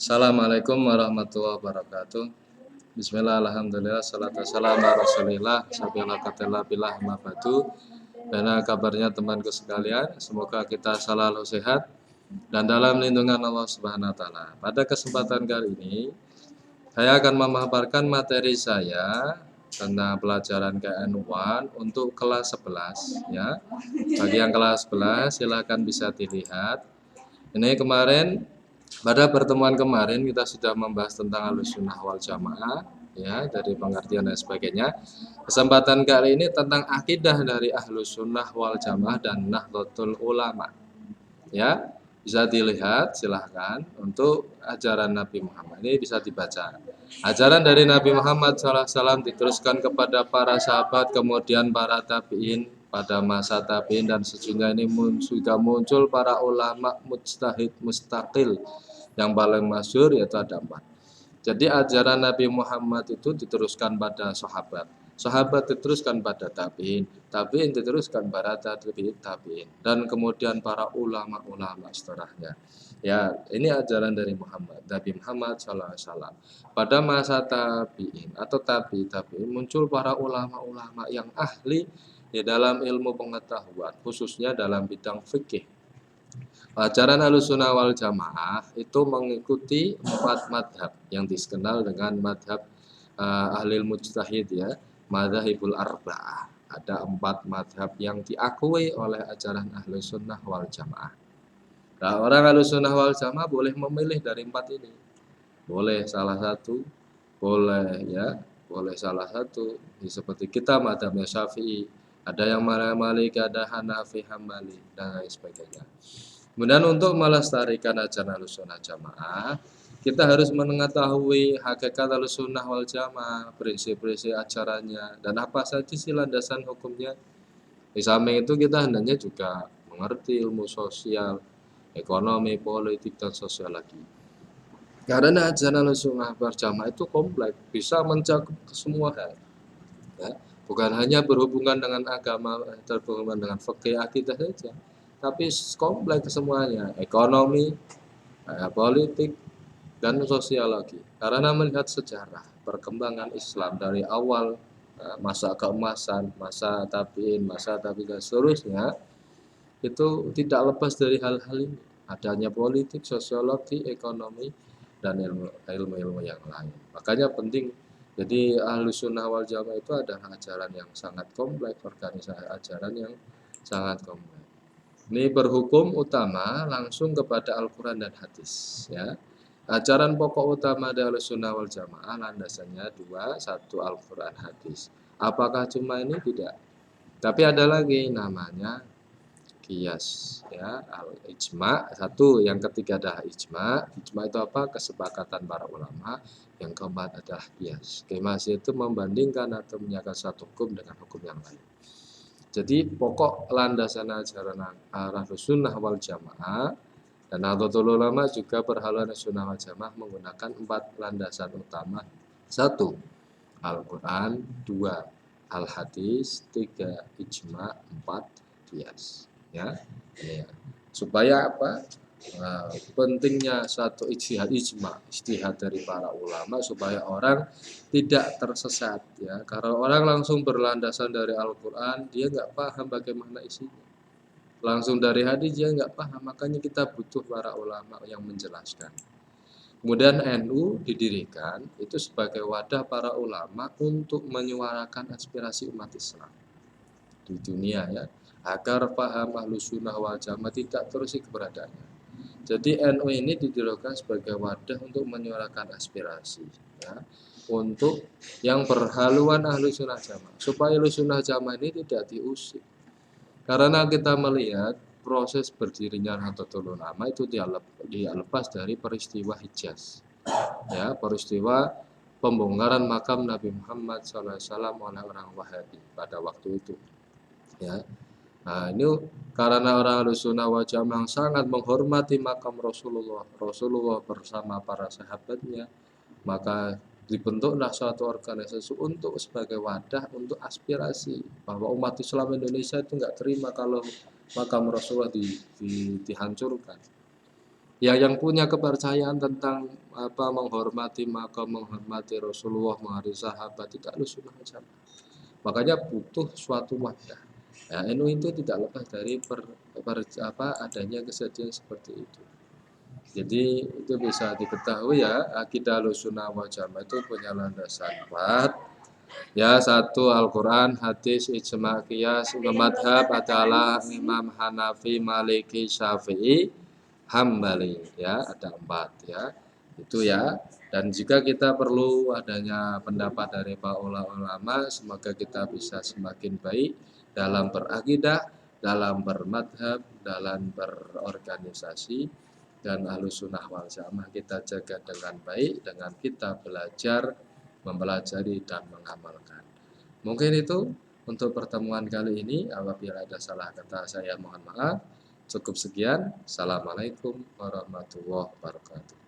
Assalamualaikum warahmatullahi wabarakatuh. Bismillah, alhamdulillah, salatu wassalamu ala rasulillah, sabilah katillah bilah mabadu. Bagaimana kabarnya temanku sekalian? Semoga kita selalu sehat dan dalam lindungan Allah Subhanahu wa taala. Pada kesempatan kali ini, saya akan memaparkan materi saya tentang pelajaran KN1 untuk kelas 11 ya. Bagi yang kelas 11 silakan bisa dilihat. Ini kemarin pada pertemuan kemarin kita sudah membahas tentang Ahlussunnah wal Jamaah ya, dari pengertian dan sebagainya. Kesempatan kali ini tentang akidah dari Ahlussunnah wal Jamaah dan Nahdlatul Ulama. Ya, bisa dilihat silahkan untuk ajaran Nabi Muhammad ini bisa dibaca. Ajaran dari Nabi Muhammad SAW diteruskan kepada para sahabat, kemudian para tabiin pada masa tabiin dan sejumlah ini sudah muncul para ulama mujtahid mustaqil. Yang paling masyhur yaitu ada 4. Jadi ajaran Nabi Muhammad itu diteruskan pada sahabat, sahabat diteruskan pada tabiin, tabiin diteruskan pada tabiin, dan kemudian para ulama-ulama setelahnya. Ya, ini ajaran dari Nabi Muhammad SAW. Pada masa tabiin atau tabiin muncul para ulama-ulama yang ahli di dalam ilmu pengetahuan, khususnya dalam bidang fikih. Ajaran Ahlussunnah wal Jamaah itu mengikuti 4 madhab yang dikenal dengan madhab ahlil mujtahid ya, madhabul arba'ah. Ada 4 madhab yang diakui oleh ajaran Ahlussunnah wal Jamaah. Nah, orang Ahlussunnah wal Jamaah boleh memilih dari 4 ini. Boleh salah satu, boleh ya, boleh salah satu. Seperti kita madhabnya Syafi'i, ada yang Maliki, ada Hanafi, Hambali dan lain sebagainya. Kemudian untuk melestarikan ajaran Ahlussunnah Jamaah, kita harus mengetahui hakikat Ahlussunnah wal Jamaah, prinsip-prinsip ajarannya, dan apa saja sih landasan hukumnya. Di samping itu kita hendaknya juga mengerti ilmu sosial, ekonomi, politik, dan sosiologi. Karena ajaran Ahlussunnah wal Jamaah itu kompleks, bisa mencakup semua hal. Ya, bukan hanya berhubungan dengan agama, berhubungan dengan fikih akidah saja, tapi kompleks semuanya, ekonomi, politik, dan sosiologi. Karena melihat sejarah perkembangan Islam dari awal masa keemasan, masa tabiin, dan seterusnya, itu tidak lepas dari hal-hal ini. Adanya politik, sosiologi, ekonomi, dan ilmu-ilmu yang lain. Makanya penting. Jadi Ahlussunnah wal Jamaah itu adalah ajaran yang sangat kompleks, organisasi ajaran yang sangat kompleks. Ini berhukum utama langsung kepada Al-Quran dan hadis ya. Ajaran pokok utama dari Ahlussunnah wal Jamaah landasannya 2, 1 Al-Quran hadis. Apakah cuma ini? Tidak. Tapi ada lagi namanya qiyas ya, al-ijma. 1, yang ketiga adalah ijma. Ijma itu apa? Kesepakatan para ulama. Yang keempat adalah qiyas. Qiyas itu membandingkan atau menyatakan satu hukum dengan hukum yang lain. Jadi pokok landasan ajaran Ahlussunnah wal Jamaah dan Nahdlatul Ulama juga berhaluan Ahlussunnah wal Jamaah menggunakan 4 landasan utama. 1, Al-Quran. 2, Al-Hadis. 3, Ijma. 4, Qiyas. Ya, ini ya. Supaya apa? Pentingnya satu ijtihad dari para ulama supaya orang tidak tersesat ya. Karena orang langsung berlandasan dari Al-Quran, dia nggak paham bagaimana isinya. Langsung dari hadis dia nggak paham, makanya kita butuh para ulama yang menjelaskan. Kemudian NU didirikan itu sebagai wadah para ulama untuk menyuarakan aspirasi umat Islam di dunia ya, agar paham Ahlussunnah wal Jamaah tidak terusik keberadaannya. Jadi NU ini didirikan sebagai wadah untuk menyuarakan aspirasi ya, untuk yang berhaluan Ahlussunnah Jamaah, supaya Ahlussunnah Jamaah ini tidak diusik. Karena kita melihat proses berdirinya Nahdlatul Ulama itu dia lepas dari peristiwa Hijaz ya, peristiwa pembongkaran makam Nabi Muhammad SAW oleh orang Wahabi pada waktu itu ya. Nah, ini karena orang Ahlussunnah wal Jamaah sangat menghormati makam Rasulullah bersama para sahabatnya, maka dibentuklah suatu organisasi untuk sebagai wadah untuk aspirasi bahwa umat Islam Indonesia itu nggak terima kalau makam Rasulullah dihancurkan. Ya, yang punya kepercayaan tentang menghormati makam, menghormati Rasulullah, menghormati sahabat, itu Ahlussunnah wal Jamaah. Makanya butuh suatu wadah. Ya, NU itu tidak lepas dari adanya kejadian seperti itu. Jadi itu bisa diketahui ya, akidah Ahlussunnah wal Jamaah itu punya landasan kuat. Ya, satu Al-Quran, hadis, ijma, qiyas, madhab adalah Imam Hanafi, Maliki, Syafi'i, Hambali. Ya, ada 4 ya. Itu ya. Dan jika kita perlu adanya pendapat dari para ulama, semoga kita bisa semakin baik dalam berakidah, dalam bermadhab, dalam berorganisasi, dan Ahlussunnah wal Jamaah kita jaga dengan baik dengan kita belajar, mempelajari dan mengamalkan. Mungkin itu untuk pertemuan kali ini. Apabila ada salah kata saya mohon maaf. Cukup sekian. Assalamualaikum warahmatullahi wabarakatuh.